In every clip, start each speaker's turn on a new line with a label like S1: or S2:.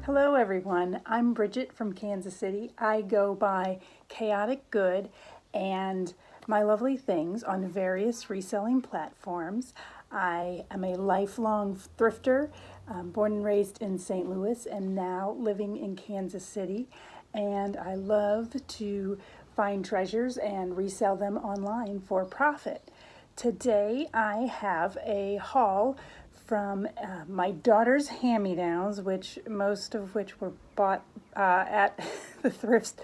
S1: Hello everyone, I'm Bridget from Kansas City. I go by Chaotic Good and my lovely things on various reselling platforms. I am a lifelong thrifter, born and raised in St. Louis and now living in Kansas City. And I love to find treasures and resell them online for profit. Today I have a haul from my daughter's hand-me-downs, which most of which were bought at the thrifts,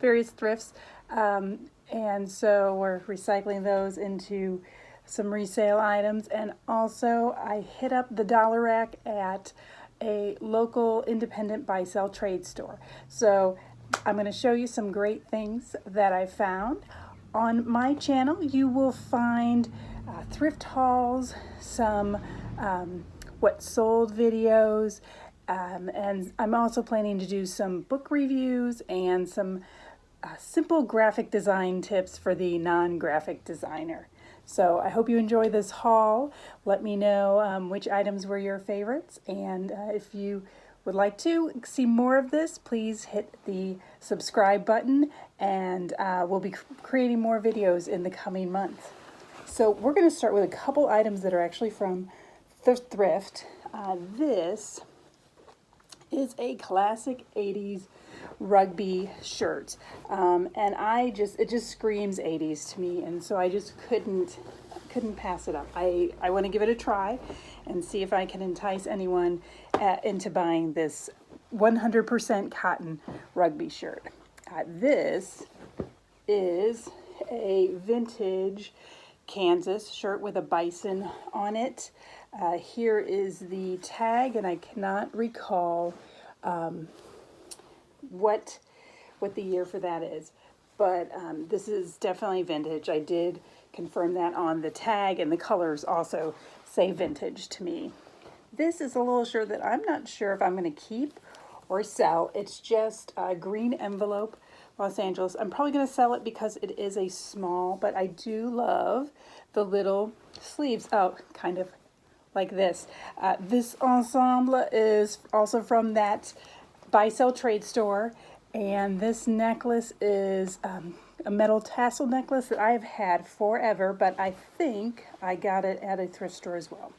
S1: various thrifts, and so we're recycling those into some resale items. And also I hit up the dollar rack at a local independent buy-sell trade store. So I'm going to show you some great things that I found. On my channel you will find thrift hauls, some what sold videos, and I'm also planning to do some book reviews and some simple graphic design tips for the non-graphic designer. So I hope you enjoy this haul. Let me know which items were your favorites, and if you would like to see more of this, please hit the subscribe button, and we'll be creating more videos in the coming months. So we're going to start with a couple items that are actually from the thrift. This is a classic 80s rugby shirt, and it just screams 80s to me, and so I just couldn't pass it up. I want to give it a try and see if I can entice anyone into buying this 100% cotton rugby shirt. This is a vintage Kansas shirt with a bison on it. Here is the tag, and I cannot recall what the year for that is, but this is definitely vintage. I did confirm that on the tag, and the colors also say vintage to me. This is a little shirt that I'm not sure if I'm going to keep or sell. It's just a green envelope, Los Angeles. I'm probably going to sell it because it is a small, but I do love the little sleeves. Oh, kind of like this. This ensemble is also from that buy-sell trade store, and this necklace is a metal tassel necklace that I've had forever, but I think I got it at a thrift store as well.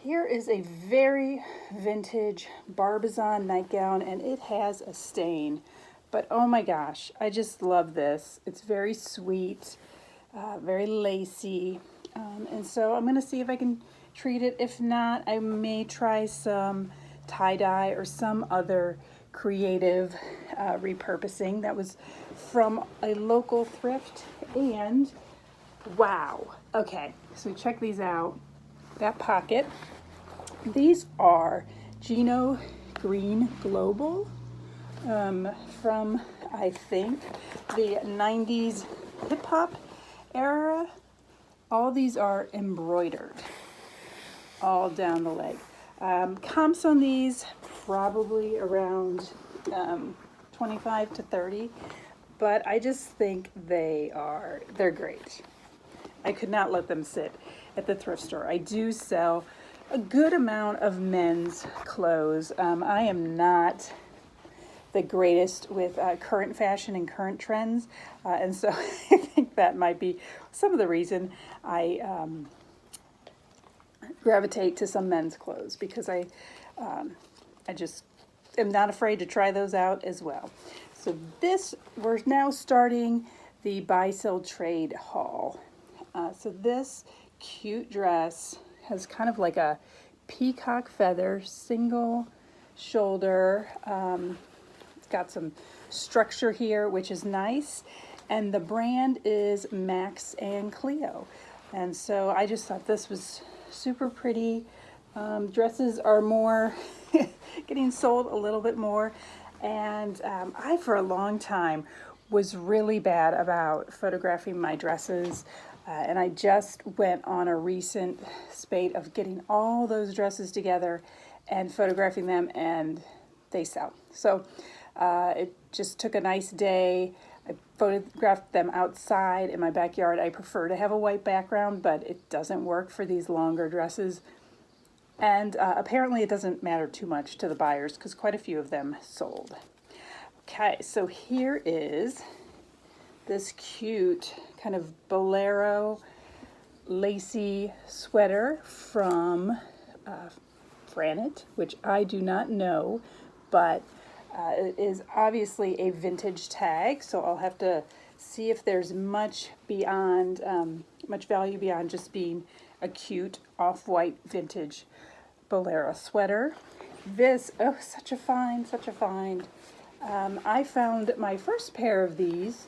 S1: Here is a very vintage Barbizon nightgown, and it has a stain, but oh my gosh, I just love this. It's very sweet, very lacy, and so I'm going to see if I can treat it. If not, I may try some tie-dye or some other creative repurposing. That was from a local thrift, and wow. Okay, so check these out. That pocket. These are Gino Green Global from, I think, the 90s hip-hop era. All these are embroidered all down the leg. Comps on these probably around 25 to 30, but I just think they're great. I could not let them sit at the thrift store. I do sell a good amount of men's clothes. I am not the greatest with current fashion and current trends, and so I think that might be some of the reason I gravitate to some men's clothes, because I just am not afraid to try those out as well. So we're now starting the buy-sell trade haul. So this cute dress has kind of like a peacock feather, single shoulder. It's got some structure here, which is nice. And the brand is Max and Cleo. And so I just thought this was super pretty. Dresses are more getting sold a little bit more. And I, for a long time, was really bad about photographing my dresses. And I just went on a recent spate of getting all those dresses together and photographing them, and they sell. So it just took a nice day. I photographed them outside in my backyard. I prefer to have a white background, but it doesn't work for these longer dresses. And apparently it doesn't matter too much to the buyers because quite a few of them sold. Okay, so here is this cute kind of bolero lacy sweater from Franit, which I do not know, but it is obviously a vintage tag, so I'll have to see if there's much beyond, much value beyond just being a cute off-white vintage bolero sweater. This, oh, such a find, such a find. I found my first pair of these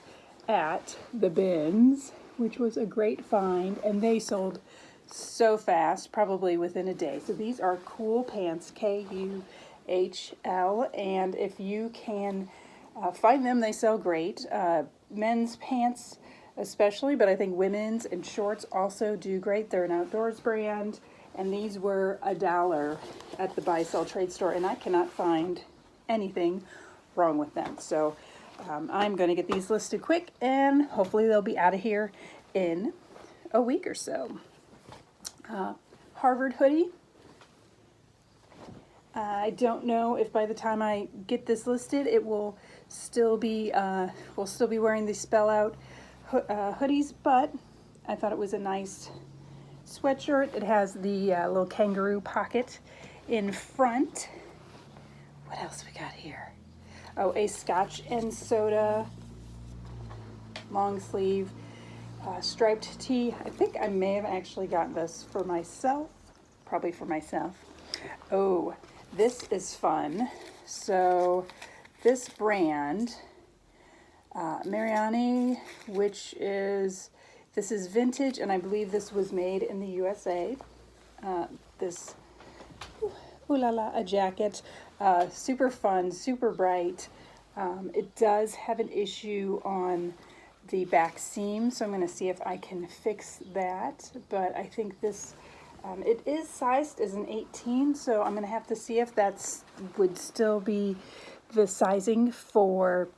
S1: at the bins, which was a great find, and they sold so fast, probably within a day. So these are Cool Pants, Kuhl, and if you can find them, they sell great. Men's pants especially, but I think women's and shorts also do great. They're an outdoors brand, and these were $1 at the buy sell trade store, and I cannot find anything wrong with them. So I'm going to get these listed quick, and hopefully they'll be out of here in a week or so. Harvard hoodie. I don't know if by the time I get this listed, it will still be we'll still be wearing the spell out hoodies, but I thought it was a nice sweatshirt. It has the little kangaroo pocket in front. What else we got here? Oh, a Scotch and soda long sleeve striped tee. I think I may have actually gotten this for myself, probably for myself. Oh, this is fun. So this brand, Mariani, which is, this is vintage, and I believe this was made in the USA. This, ooh la la, a jacket, super fun, super bright. It does have an issue on the back seam, so I'm going to see if I can fix that, but I think this, it is sized as an 18, so I'm going to have to see if that's would still be the sizing for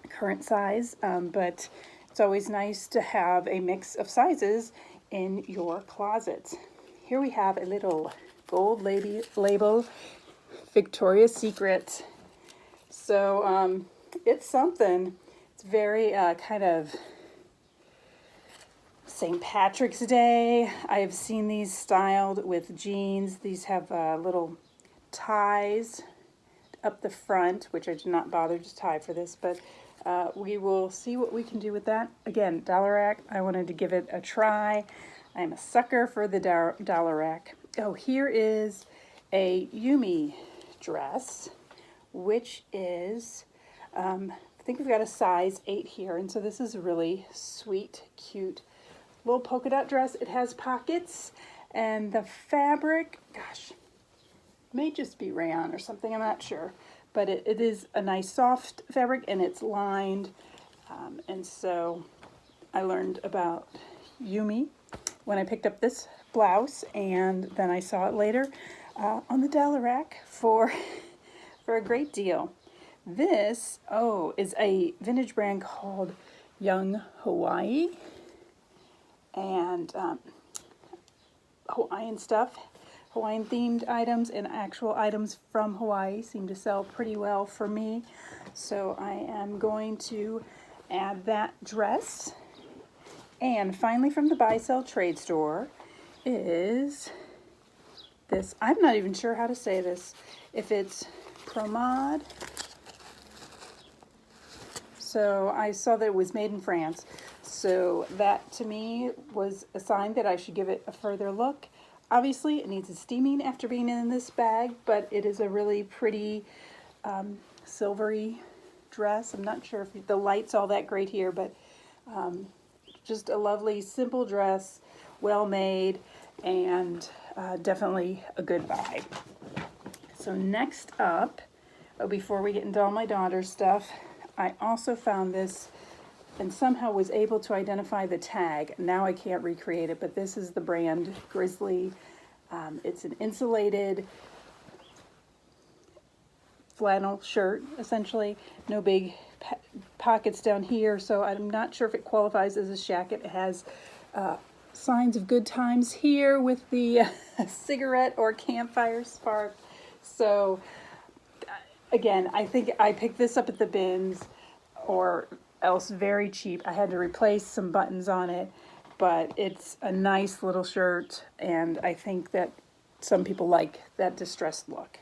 S1: current size, but it's always nice to have a mix of sizes in your closet. Here we have a little gold label Victoria's Secret. So it's something. It's very kind of St. Patrick's Day. I have seen these styled with jeans. These have little ties up the front, which I did not bother to tie for this, but we will see what we can do with that. Again, dollar rack, I wanted to give it a try. I'm a sucker for the dollar rack. Oh, here is a Yumi dress, which is, I think we've got a size 8 here, and so this is a really sweet, cute little polka dot dress. It has pockets, and the fabric, gosh, may just be rayon or something, I'm not sure, but it is a nice soft fabric, and it's lined, and so I learned about Yumi when I picked up this blouse, and then I saw it later on the dollar rack for a great deal. This, oh, is a vintage brand called Young Hawaii, and Hawaiian stuff, Hawaiian themed items and actual items from Hawaii seem to sell pretty well for me, so I am going to add that dress. And finally, from the buy sell trade store is this. I'm not even sure how to say this, if it's Promade. So I saw that it was made in France, so that to me was a sign that I should give it a further look. Obviously it needs a steaming after being in this bag, but it is a really pretty silvery dress. I'm not sure if the light's all that great here, but just a lovely simple dress, well made, and definitely a good buy. So next up, before we get into all my daughter's stuff, I also found this and somehow was able to identify the tag. Now I can't recreate it, but this is the brand Grizzly. It's an insulated flannel shirt, essentially. No big pockets down here, so I'm not sure if it qualifies as a jacket. It has signs of good times here with the cigarette or campfire spark. So again, I think I picked this up at the bins or else very cheap. I had to replace some buttons on it, but it's a nice little shirt, and I think that some people like that distressed look.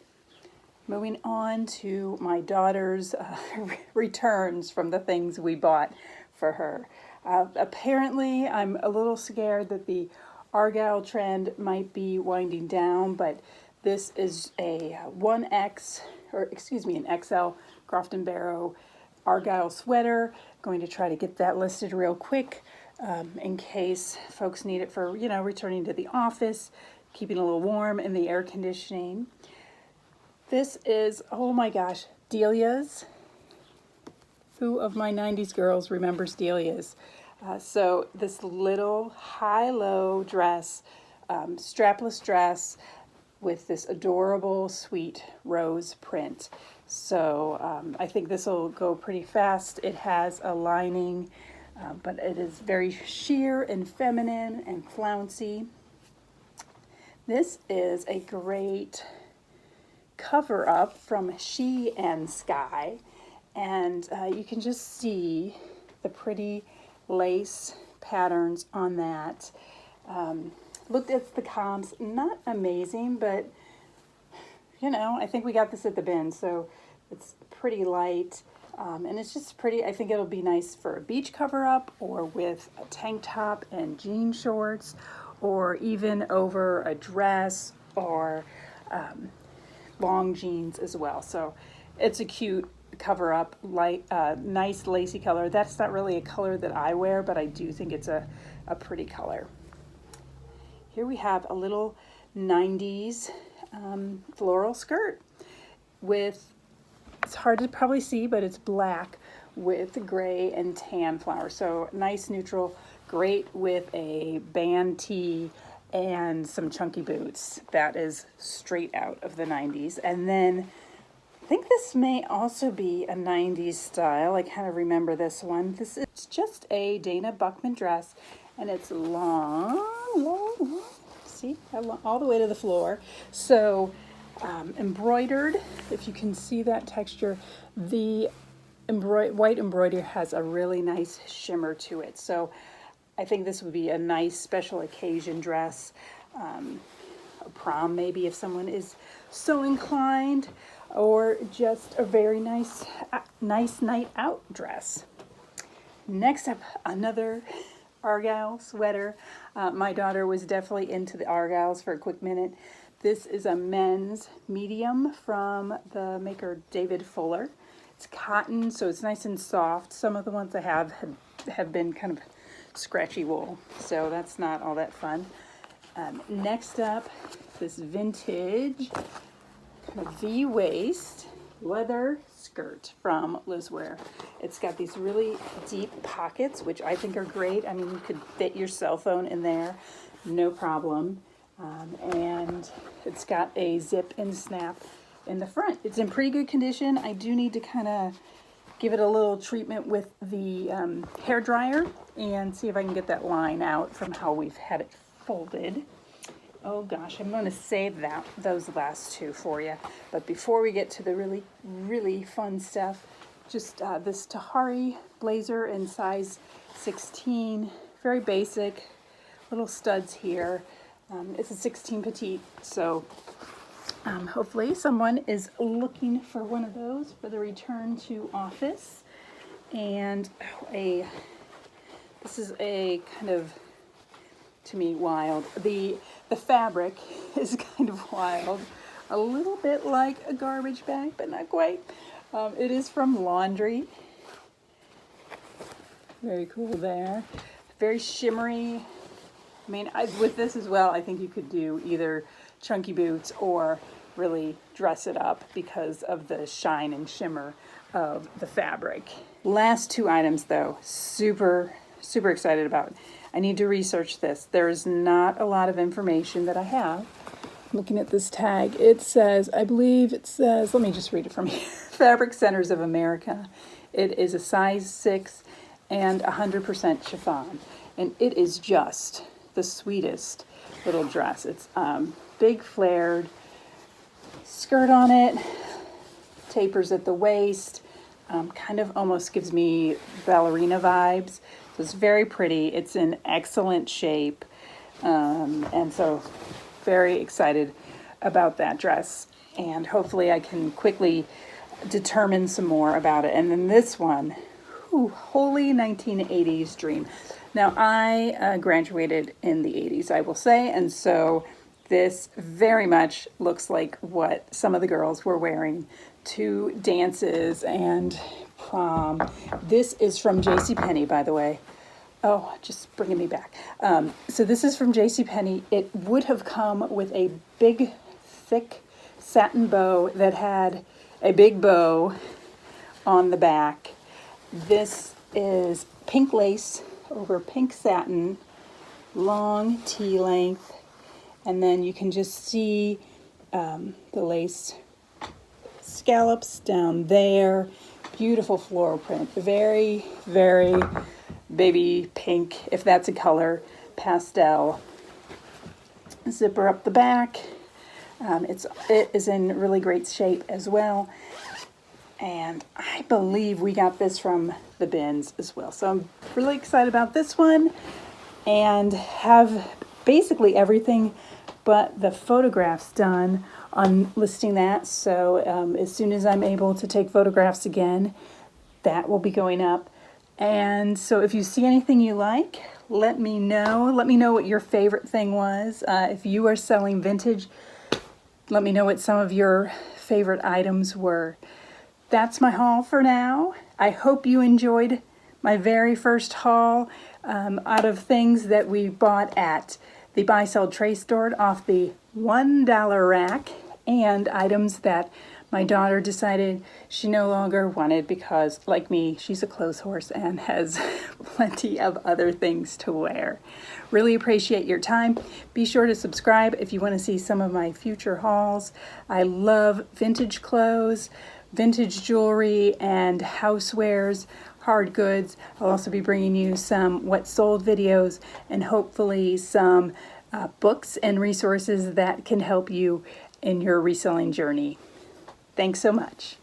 S1: Moving on to my daughter's returns from the things we bought for her. Apparently, I'm a little scared that the Argyle trend might be winding down, but this is a 1X, or excuse me, an XL Croft & Barrow Argyle sweater. Going to try to get that listed real quick in case folks need it for, returning to the office, keeping a little warm in the air conditioning. This is, oh my gosh, Delia's. Who of my 90s girls remembers Delia's? So this little high-low dress, strapless dress with this adorable, sweet rose print. So I think this will go pretty fast. It has a lining, but it is very sheer and feminine and flouncy. This is a great cover-up from She and Sky, and you can just see the pretty lace patterns on that. Looked at the comps, not amazing, but I think we got this at the bin, so it's pretty light, and it's just pretty. I think it'll be nice for a beach cover-up, or with a tank top and jean shorts, or even over a dress, or long jeans as well. So it's a cute cover-up, light, nice lacy color. That's not really a color that I wear, but I do think it's a pretty color. Here we have a little 90s floral skirt with, it's hard to probably see, but it's black with gray and tan flowers. So nice neutral, great with a band tee and some chunky boots. That is straight out of the 90s. And then I think this may also be a 90s style. I kind of remember this one. This is just a Dana Buckman dress, and it's long, see, all the way to the floor. So embroidered, if you can see that texture, the white embroidery has a really nice shimmer to it. So I think this would be a nice special occasion dress, a prom maybe if someone is so inclined, or just a very nice night out dress. Next up, another Argyle sweater. My daughter was definitely into the Argyles for a quick minute. This is a men's medium from the maker David Fuller. It's cotton, so it's nice and soft. Some of the ones I have been kind of scratchy wool, so that's not all that fun. Next up, this vintage kind of V-waist leather skirt from Lizwear. It's got these really deep pockets, which I think are great. I mean, you could fit your cell phone in there, no problem. And it's got a zip and snap in the front. It's in pretty good condition. I do need to kind of give it a little treatment with the hair dryer and see if I can get that line out from how we've had it folded. Oh gosh, I'm going to save those last two for you. But before we get to the really, really fun stuff, just this Tahari Blazer in size 16. Very basic, little studs here. It's a 16 petite, so hopefully someone is looking for one of those for the return to office. And this is a kind of, to me, wild. The fabric is kind of wild. A little bit like a garbage bag, but not quite. It is from Laundry. Very cool there. Very shimmery. I mean, with this as well, I think you could do either chunky boots or really dress it up because of the shine and shimmer of the fabric. Last two items, though, super, super excited about. I need to research this. There's not a lot of information that I have. Looking at this tag, it says, I believe it says, let me just read it from here. Fabric Centers of America. It is a size 6 and 100% chiffon. And it is just the sweetest little dress. It's big flared skirt on it, tapers at the waist, kind of almost gives me ballerina vibes. So it's very pretty. It's in excellent shape. And so very excited about that dress. And hopefully I can quickly determine some more about it. And then this one, holy 1980s dream. Now I graduated in the 80s, I will say, and so this very much looks like what some of the girls were wearing to dances and prom. This is from JCPenney, by the way. Oh, just bringing me back. So this is from JCPenney. It would have come with a big, thick satin bow that had a big bow on the back. This is pink lace over pink satin, long T-length, and then you can just see the lace scallops down there. Beautiful floral print. Very, very baby pink, if that's a color, pastel. Zipper up the back. It is in really great shape as well. And I believe we got this from the bins as well. So I'm really excited about this one and have basically everything but the photographs done on listing that. So as soon as I'm able to take photographs again, that will be going up. And so if you see anything you like, let me know. Let me know what your favorite thing was. If you are selling vintage, let me know what some of your favorite items were. That's my haul for now. I hope you enjoyed my very first haul out of things that we bought at the Buy Sell Trade store off the $1 rack, and items that my daughter decided she no longer wanted because, like me, she's a clothes horse and has plenty of other things to wear. Really appreciate your time. Be sure to subscribe if you want to see some of my future hauls. I love vintage clothes, vintage jewelry, and housewares, hard goods. I'll also be bringing you some what sold videos and hopefully some books and resources that can help you in your reselling journey. Thanks so much.